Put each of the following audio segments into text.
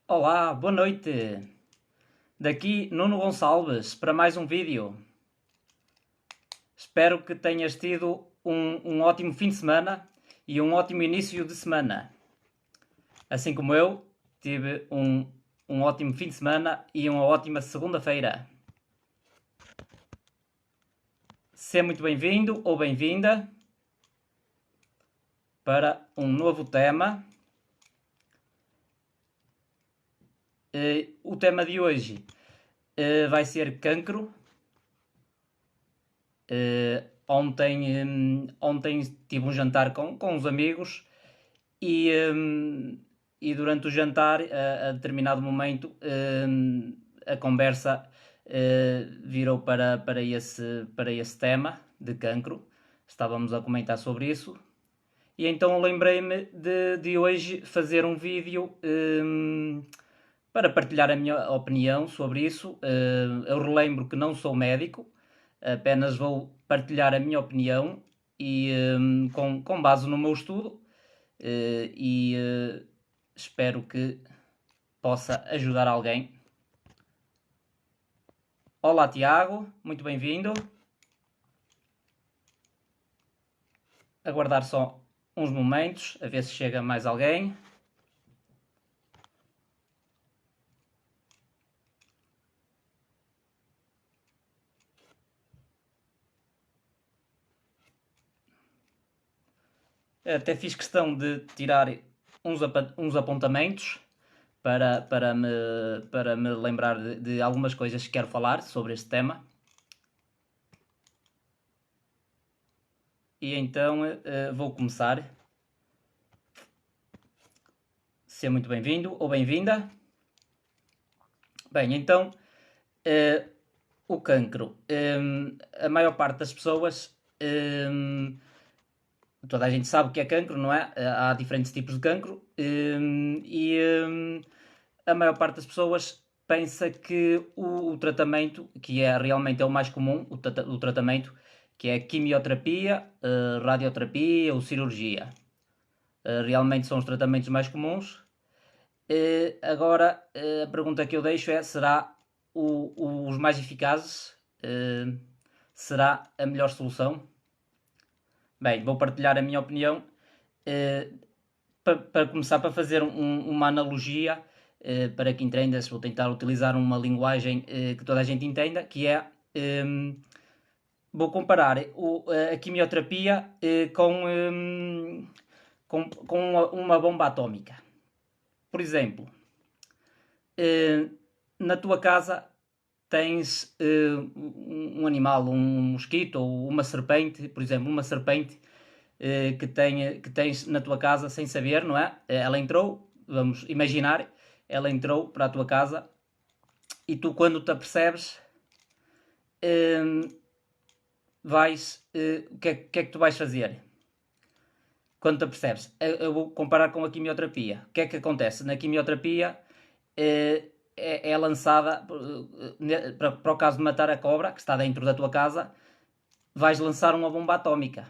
Olá, boa noite. Daqui Nuno Gonçalves para mais um vídeo. Espero que tenhas tido um ótimo fim de semana e um ótimo início de semana. Assim como eu, tive um ótimo fim de semana e uma ótima segunda-feira. Seja muito bem-vindo ou bem-vinda para um novo tema. O tema de hoje vai ser cancro. Ontem tive um jantar com uns amigos e durante o jantar, a determinado momento, a conversa virou para esse tema de cancro. Estávamos a comentar sobre isso. E então lembrei-me de hoje fazer um vídeo para partilhar a minha opinião sobre isso. Eu relembro que não sou médico, apenas vou partilhar a minha opinião e com base no meu estudo e espero que possa ajudar alguém. Olá Tiago, muito bem-vindo. Aguardar só uns momentos a ver se chega mais alguém. Até fiz questão de tirar uns apontamentos para me lembrar de algumas coisas que quero falar sobre este tema. E então vou começar. Seja muito bem-vindo ou bem-vinda. Bem, então, o cancro. A maior parte das pessoas, toda a gente sabe o que é cancro, não é? Há diferentes tipos de cancro e a maior parte das pessoas pensa que o tratamento, que é realmente o mais comum, o tratamento, que é quimioterapia, radioterapia ou cirurgia. Realmente são os tratamentos mais comuns. Agora, a pergunta que eu deixo é: será os mais eficazes? Será a melhor solução? Bem, vou partilhar a minha opinião. Para começar, para fazer uma analogia, para quem entenda, vou tentar utilizar uma linguagem que toda a gente entenda, que é, vou comparar a quimioterapia com uma bomba atómica. Por exemplo, na tua casa tens um animal, um mosquito ou uma serpente, por exemplo, uma serpente que tens na tua casa sem saber, não é? Ela entrou, vamos imaginar, ela entrou para a tua casa e tu, quando te apercebes, o que é que tu vais fazer? Quando te apercebes, eu vou comparar com a quimioterapia. O que é que acontece? Na quimioterapia é lançada, para o caso de matar a cobra que está dentro da tua casa, vais lançar uma bomba atómica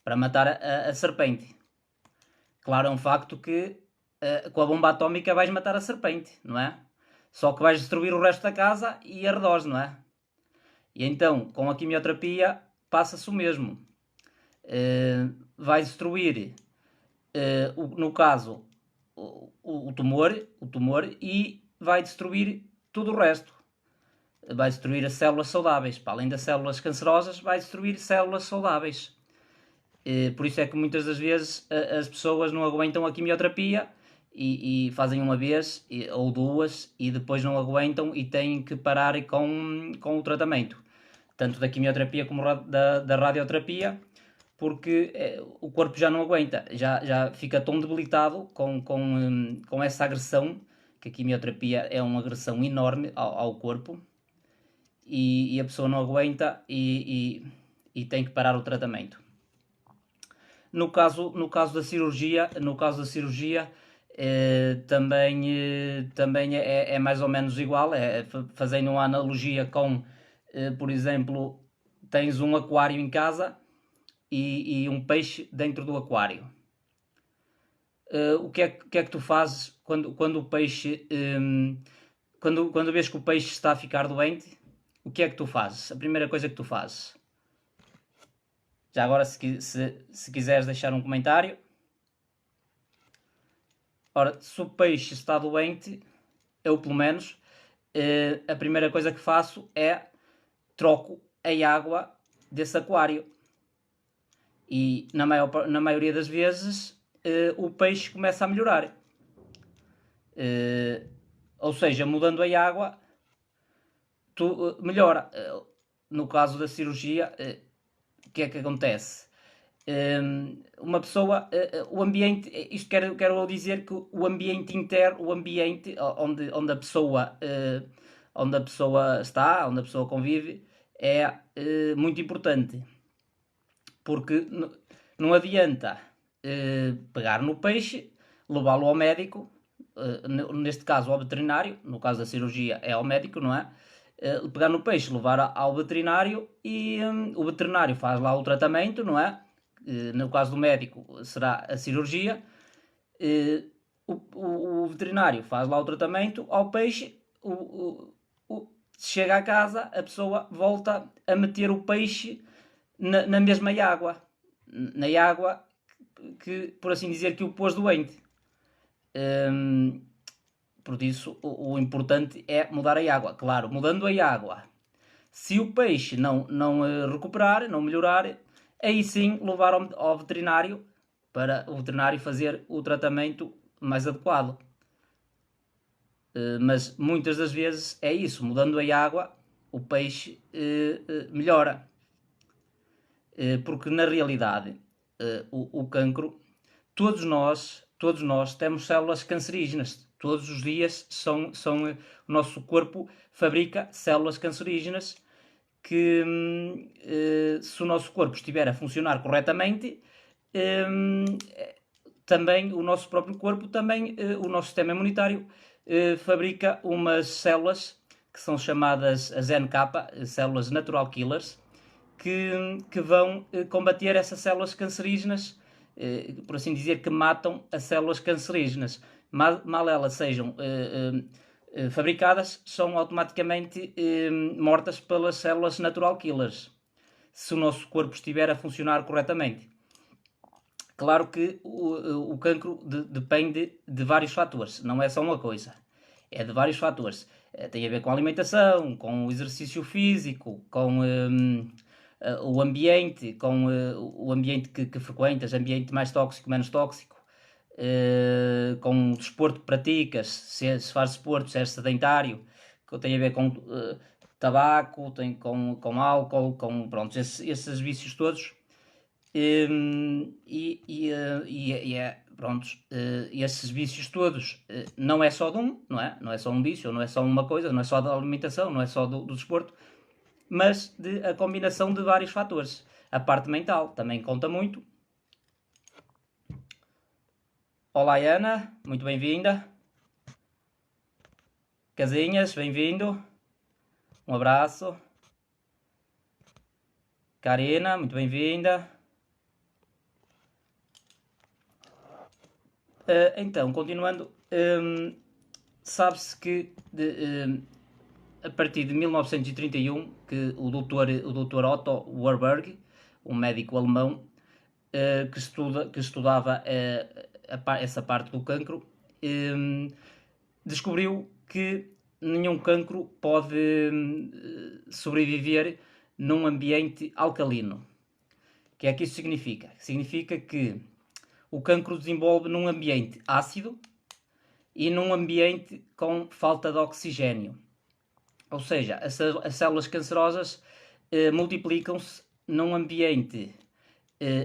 para matar a serpente. Claro, é um facto que com a bomba atómica vais matar a serpente, não é? Só que vais destruir o resto da casa e arredores, não é? E então, com a quimioterapia, passa-se o mesmo. Vai destruir, no caso, o tumor e vai destruir tudo o resto. Vai destruir as células saudáveis. Para além das células cancerosas, vai destruir células saudáveis. Por isso é que muitas das vezes as pessoas não aguentam a quimioterapia e fazem uma vez ou duas e depois não aguentam e têm que parar com o tratamento. Tanto da quimioterapia como da radioterapia, porque o corpo já não aguenta, já fica tão debilitado com essa agressão, que a quimioterapia é uma agressão enorme ao corpo, e a pessoa não aguenta e tem que parar o tratamento. No caso da cirurgia, também é mais ou menos igual, fazendo uma analogia com, por exemplo, tens um aquário em casa e um peixe dentro do aquário. o que é que tu fazes quando o peixe, quando vês que o peixe está a ficar doente? O que é que tu fazes? A primeira coisa que tu fazes. Já agora, se quiseres deixar um comentário. Ora, se o peixe está doente, eu pelo menos, a primeira coisa que faço é troco a água desse aquário. E na maioria das vezes o peixe começa a melhorar. Ou seja, mudando a água, melhora. No caso da cirurgia, o que é que acontece? Uma pessoa, o ambiente, isto quero dizer que o ambiente interno, o ambiente onde a pessoa está, onde a pessoa convive, é muito importante. Porque não adianta pegar no peixe, levá-lo ao médico, neste caso ao veterinário, no caso da cirurgia é ao médico, não é? Pegar no peixe, levar ao veterinário e o veterinário faz lá o tratamento, não é? No caso do médico será a cirurgia. O veterinário faz lá o tratamento ao peixe, chega a casa, a pessoa volta a meter o peixe na mesma água, na água que, por assim dizer, que o pôs doente. Por isso, o importante é mudar a água. Claro, mudando a água, se o peixe não recuperar, não melhorar, aí sim levar ao veterinário para o veterinário fazer o tratamento mais adequado. Mas muitas das vezes é isso, mudando a água, o peixe melhora. Porque na realidade o cancro, todos nós temos células cancerígenas. Todos os dias o nosso corpo fabrica células cancerígenas que, se o nosso corpo estiver a funcionar corretamente, também o nosso próprio corpo, também o nosso sistema imunitário fabrica umas células que são chamadas as NK, células natural killers, que vão combater essas células cancerígenas, por assim dizer, que matam as células cancerígenas. Mal elas sejam fabricadas, são automaticamente mortas pelas células natural killers, se o nosso corpo estiver a funcionar corretamente. Claro que o cancro depende de vários fatores, não é só uma coisa, é de vários fatores. Tem a ver com a alimentação, com o exercício físico, com o ambiente, com o ambiente que frequentas, ambiente mais tóxico, menos tóxico, com o desporto que praticas, se fazes desporto, se és sedentário, tem a ver com tabaco, tem com álcool, com pronto, esses vícios todos. Pronto, esses vícios todos não é só de um, não é? Não é só um vício, não é só uma coisa, não é só da alimentação, não é só do desporto, mas a combinação de vários fatores. A parte mental também conta muito. Olá, Ana, muito bem-vinda. Casinhas, bem-vindo. Um abraço. Karina, muito bem-vinda. Então, continuando, sabe-se que a partir de 1931 que o Dr. Otto Warburg, um médico alemão que estudava essa parte do cancro, descobriu que nenhum cancro pode sobreviver num ambiente alcalino. O que é que isso significa? Significa que o cancro desenvolve num ambiente ácido e num ambiente com falta de oxigênio. Ou seja, as células cancerosas multiplicam-se num ambiente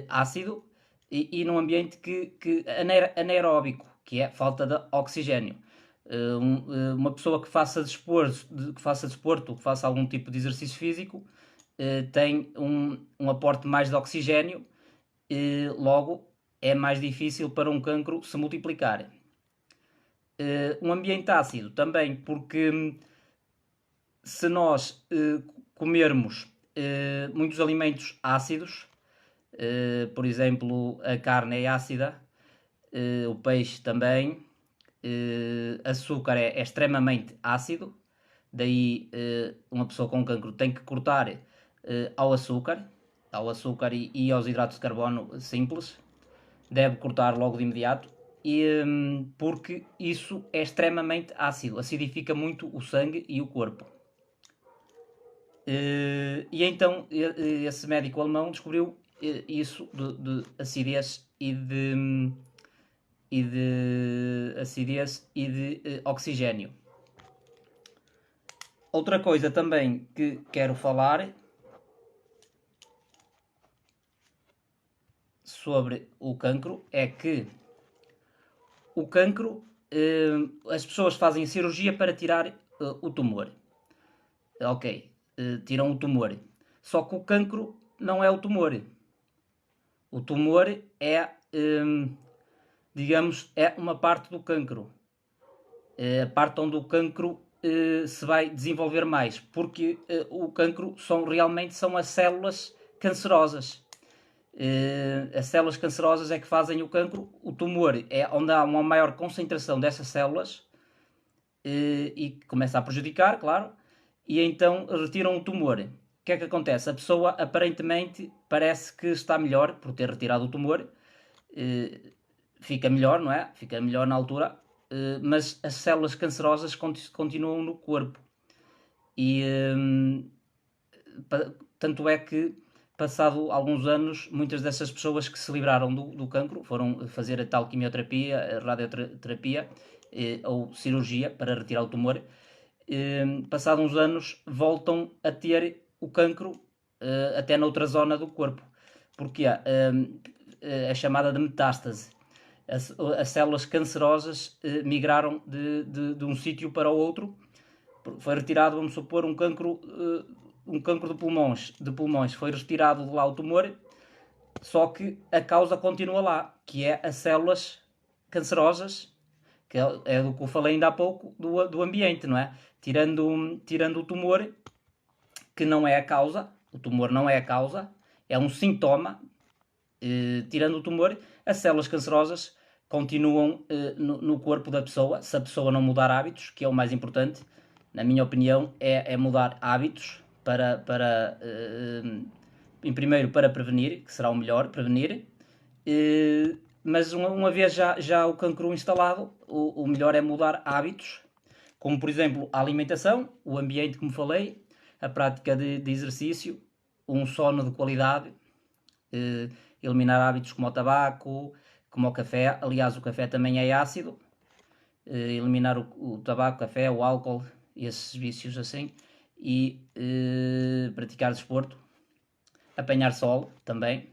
ácido e num ambiente anaeróbico, que é falta de oxigênio. Uma pessoa que faça desporto, que faça algum tipo de exercício físico, tem um aporte mais de oxigênio, logo é mais difícil para um cancro se multiplicar. Um ambiente ácido também, porque se nós comermos muitos alimentos ácidos, por exemplo, a carne é ácida, o peixe também. Açúcar é extremamente ácido, daí uma pessoa com cancro tem que cortar ao açúcar e aos hidratos de carbono simples, deve cortar logo de imediato, porque isso é extremamente ácido, acidifica muito o sangue e o corpo. E então esse médico alemão descobriu isso de acidez e de oxigênio. Outra coisa também que quero falar sobre o cancro é que o cancro, as pessoas fazem cirurgia para tirar o tumor. Ok, tiram o tumor. Só que o cancro não é o tumor. O tumor é, digamos, é uma parte do cancro. A parte onde o cancro se vai desenvolver mais. Porque o cancro realmente são as células cancerosas. As células cancerosas é que fazem o cancro. O tumor é onde há uma maior concentração dessas células e começa a prejudicar, claro, e então retiram o tumor. O que é que acontece? A pessoa aparentemente parece que está melhor por ter retirado o tumor, fica melhor, não é? Fica melhor na altura, mas as células cancerosas continuam no corpo. E tanto é que, passado alguns anos, muitas dessas pessoas que se livraram do cancro foram fazer a tal quimioterapia, a radioterapia ou cirurgia para retirar o tumor. Passados uns anos, voltam a ter o cancro até noutra zona do corpo. Porque é chamada de metástase. As células cancerosas migraram de um sítio para o outro. Foi retirado, vamos supor, um cancro de pulmões. Foi retirado de lá o tumor, só que a causa continua lá, que é as células cancerosas, que é do que eu falei ainda há pouco, do ambiente, não é? Tirando o tumor, que não é a causa, o tumor não é a causa, é um sintoma. Tirando o tumor, as células cancerosas continuam no corpo da pessoa, se a pessoa não mudar hábitos, que é o mais importante, na minha opinião, é mudar hábitos em primeiro para prevenir, que será o melhor, prevenir, mas uma vez já o cancro instalado, o melhor é mudar hábitos, como por exemplo a alimentação, o ambiente, como falei, a prática de exercício, um sono de qualidade, eliminar hábitos como o tabaco, como o café. Aliás, o café também é ácido. Eliminar o tabaco, o café, o álcool, esses vícios assim. E praticar desporto. Apanhar sol também.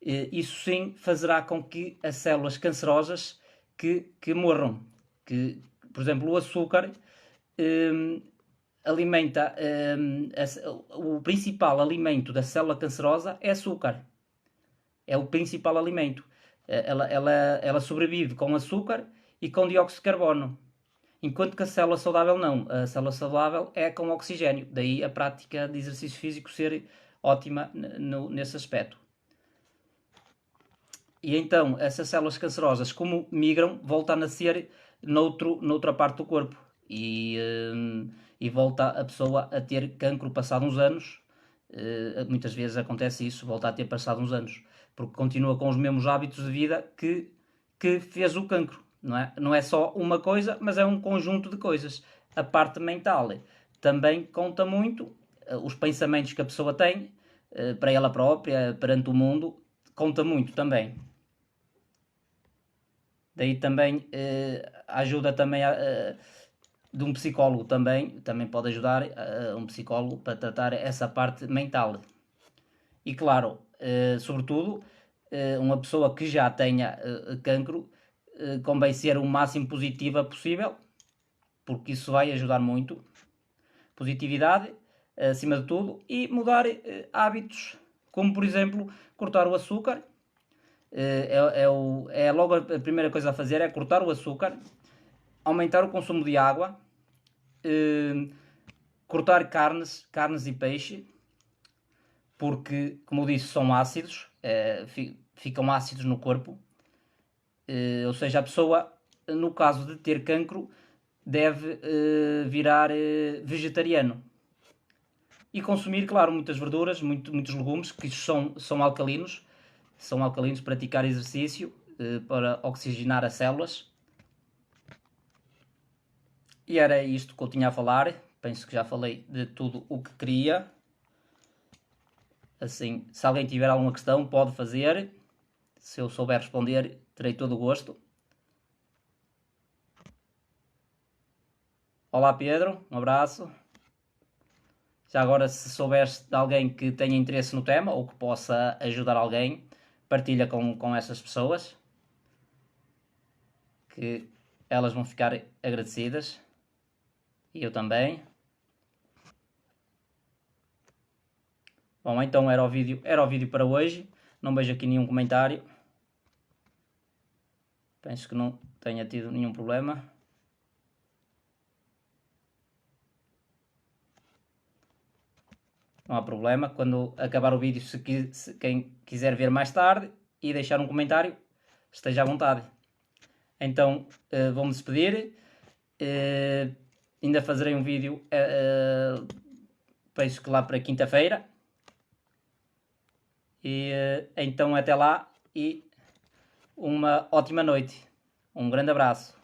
Isso sim fará com que as células cancerosas que morram. Por exemplo, o açúcar alimenta. O principal alimento da célula cancerosa é açúcar. É o principal alimento. Ela sobrevive com açúcar e com dióxido de carbono. Enquanto que a célula saudável não. A célula saudável é com oxigênio. Daí a prática de exercício físico ser ótima nesse aspecto. E então, essas células cancerosas, como migram, voltam a nascer noutra parte do corpo. E volta a pessoa a ter cancro passado uns anos. Muitas vezes acontece isso, volta a ter passado uns anos. Porque continua com os mesmos hábitos de vida que fez o cancro. Não é só uma coisa, mas é um conjunto de coisas. A parte mental também conta muito. Os pensamentos que a pessoa tem para ela própria, perante o mundo, conta muito também. Daí também ajuda também de um psicólogo também pode ajudar um psicólogo para tratar essa parte mental. E claro, sobretudo, uma pessoa que já tenha cancro, convém ser o máximo positiva possível, porque isso vai ajudar muito. Positividade, acima de tudo, e mudar hábitos, como por exemplo, cortar o açúcar. É logo a primeira coisa a fazer é cortar o açúcar, aumentar o consumo de água, cortar carnes e peixe, porque, como eu disse, são ácidos, ficam ácidos no corpo. Ou seja, a pessoa, no caso de ter cancro, deve virar vegetariano. E consumir, claro, muitas verduras, muitos legumes, que são alcalinos. São alcalinos, praticar exercício para oxigenar as células. E era isto que eu tinha a falar. Penso que já falei de tudo o que queria. Assim, se alguém tiver alguma questão, pode fazer. Se eu souber responder, terei todo o gosto. Olá Pedro, um abraço. Já agora, se souberes de alguém que tenha interesse no tema ou que possa ajudar alguém, partilha com essas pessoas, que elas vão ficar agradecidas. E eu também. Bom, então era o vídeo para hoje. Não vejo aqui nenhum comentário. Penso que não tenha tido nenhum problema. Não há problema. Quando acabar o vídeo, se quem quiser ver mais tarde e deixar um comentário, esteja à vontade. Então, vou-me despedir. Ainda fazerei um vídeo, penso que lá para quinta-feira. E então até lá e uma ótima noite. Um grande abraço.